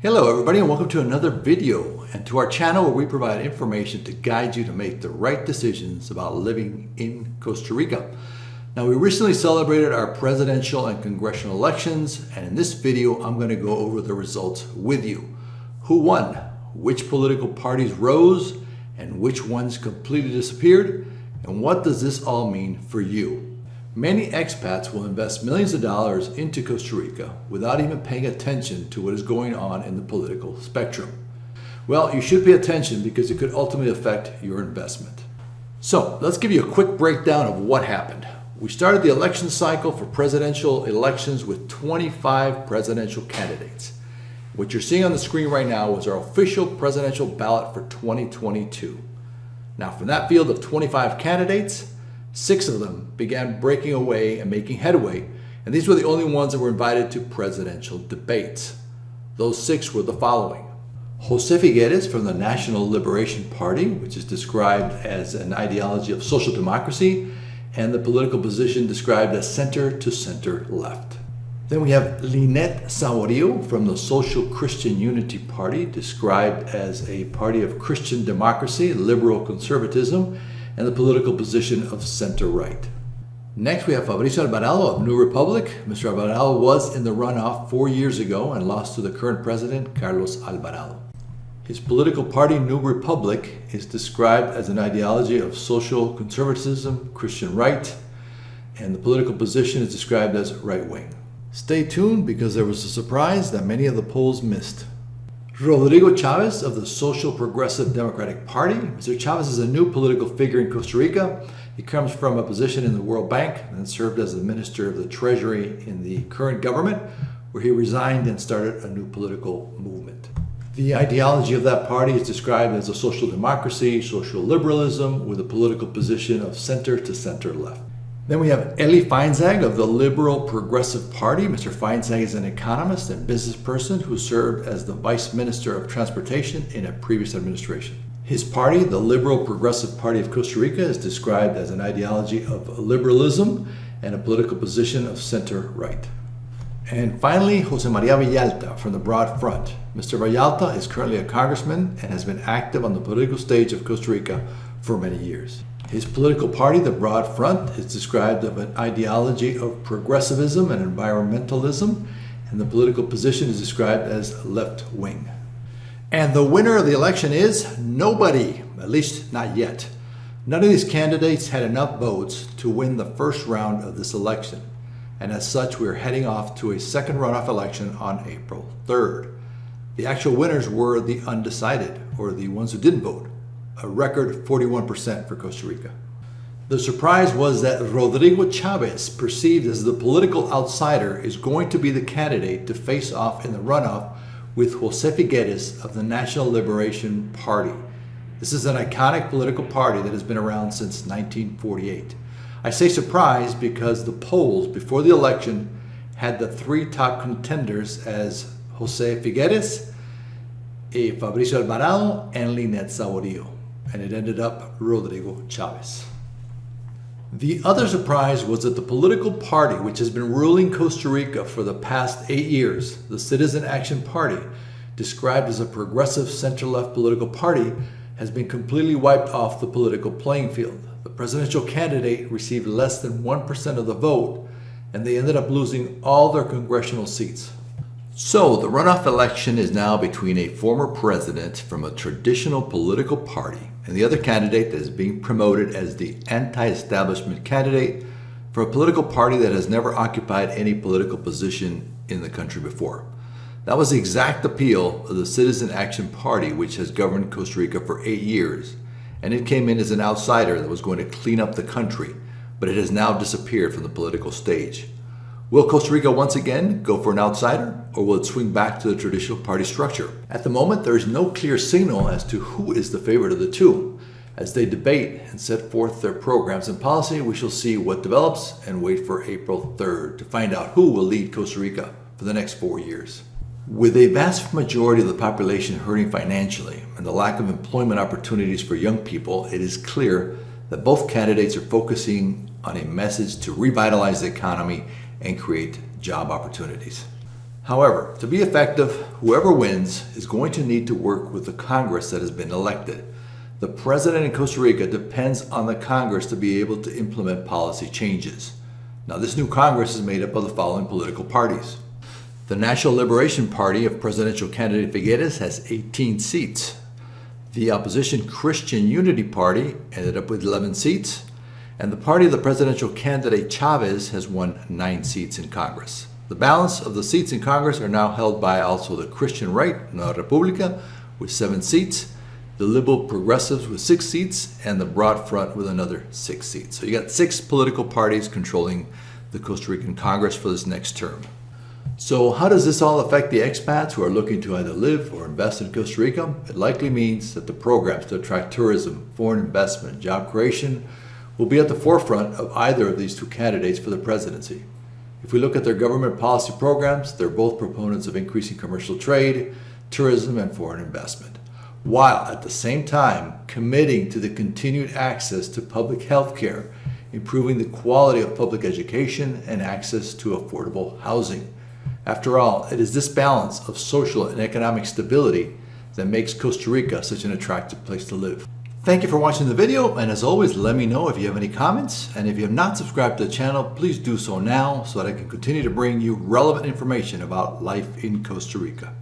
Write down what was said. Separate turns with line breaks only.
Hello everybody and welcome to another video and to our channel where we provide information to guide you to make the right decisions about living in Costa Rica. Now we recently celebrated our presidential and congressional elections, and in this video I'm going to go over the results with you. Who won, which political parties rose, and which ones completely disappeared, and what does this all mean for you? Many expats will invest millions of dollars into Costa Rica without even paying attention to what is going on in the political spectrum. Well, you should pay attention because it could ultimately affect your investment. So let's give you a quick breakdown of what happened. We started the election cycle for presidential elections with 25 presidential candidates. What you're seeing on the screen right now was our official presidential ballot for 2022. Now from that field of 25 candidates, 6 of them began breaking away and making headway, and these were the only ones that were invited to presidential debates. Those 6 were the following: Jose Figueres from the National Liberation Party, which is described as an ideology of social democracy, and the political position described as center to center left. Then we have Linet Saborio from the Social Christian Unity Party, described as a party of Christian democracy, liberal conservatism, and the political position of center-right. Next, we have Fabricio Alvarado of New Republic. Mr. Alvarado was in the runoff 4 years ago and lost to the current president, Carlos Alvarado. His political party, New Republic, is described as an ideology of social conservatism, Christian right, and the political position is described as right-wing. Stay tuned because there was a surprise that many of the polls missed. Rodrigo Chavez of the Social Progressive Democratic Party. Mr. Chavez is a new political figure in Costa Rica. He comes from a position in the World Bank and served as the Minister of the Treasury in the current government, where he resigned and started a new political movement. The ideology of that party is described as a social democracy, social liberalism, with a political position of center to center left. Then we have Eli Feinzag of the Liberal Progressive Party. Mr. Feinzag is an economist and business person who served as the Vice Minister of Transportation in a previous administration. His party, the Liberal Progressive Party of Costa Rica, is described as an ideology of liberalism and a political position of center-right. And finally, Jose Maria Villalta from the Broad Front. Mr. Villalta is currently a congressman and has been active on the political stage of Costa Rica for many years. His political party, the Broad Front, is described as an ideology of progressivism and environmentalism, and the political position is described as left-wing. And the winner of the election is nobody, at least not yet. None of these candidates had enough votes to win the first round of this election, and as such we're heading off to a second runoff election on April 3rd. The actual winners were the undecided, or the ones who didn't vote. A record 41% for Costa Rica. The surprise was that Rodrigo Chavez, perceived as the political outsider, is going to be the candidate to face off in the runoff with Jose Figueres of the National Liberation Party. This is an iconic political party that has been around since 1948. I say surprise because the polls before the election had the 3 top contenders as Jose Figueres, Fabricio Alvarado, and Linet Saborio, and it ended up Rodrigo Chavez. The other surprise was that the political party which has been ruling Costa Rica for the past 8 years, the Citizen Action Party, described as a progressive center-left political party, has been completely wiped off the political playing field. The presidential candidate received less than 1% of the vote, and they ended up losing all their congressional seats. So the runoff election is now between a former president from a traditional political party and the other candidate that is being promoted as the anti-establishment candidate for a political party that has never occupied any political position in the country before. That was the exact appeal of the Citizen Action Party, which has governed Costa Rica for 8 years, and it came in as an outsider that was going to clean up the country, but it has now disappeared from the political stage. Will Costa Rica once again go for an outsider, or will it swing back to the traditional party structure? At the moment, there is no clear signal as to who is the favorite of the two. As they debate and set forth their programs and policy, we shall see what develops and wait for April 3rd to find out who will lead Costa Rica for the next 4 years. With a vast majority of the population hurting financially and the lack of employment opportunities for young people, it is clear that both candidates are focusing on a message to revitalize the economy and create job opportunities. However, to be effective, whoever wins is going to need to work with the Congress that has been elected. The president in Costa Rica depends on the Congress to be able to implement policy changes. Now, this new Congress is made up of the following political parties. The National Liberation Party of presidential candidate Figueres has 18 seats. The opposition Christian Unity Party ended up with 11 seats. And the party of the presidential candidate Chavez has won 9 seats in Congress. The balance of the seats in Congress are now held by also the Christian Right, Nueva República, with 7 seats, the Liberal Progressives with 6 seats, and the Broad Front with another 6 seats. So you got 6 political parties controlling the Costa Rican Congress for this next term. So how does this all affect the expats who are looking to either live or invest in Costa Rica? It likely means that the programs to attract tourism, foreign investment, job creation will be at the forefront of either of these two candidates for the presidency. If we look at their government policy programs, they're both proponents of increasing commercial trade, tourism, and foreign investment, while at the same time committing to the continued access to public health care, improving the quality of public education, and access to affordable housing. After all, it is this balance of social and economic stability that makes Costa Rica such an attractive place to live. Thank you for watching the video, and as always, let me know if you have any comments, and if you have not subscribed to the channel, please do so now so that I can continue to bring you relevant information about life in Costa Rica.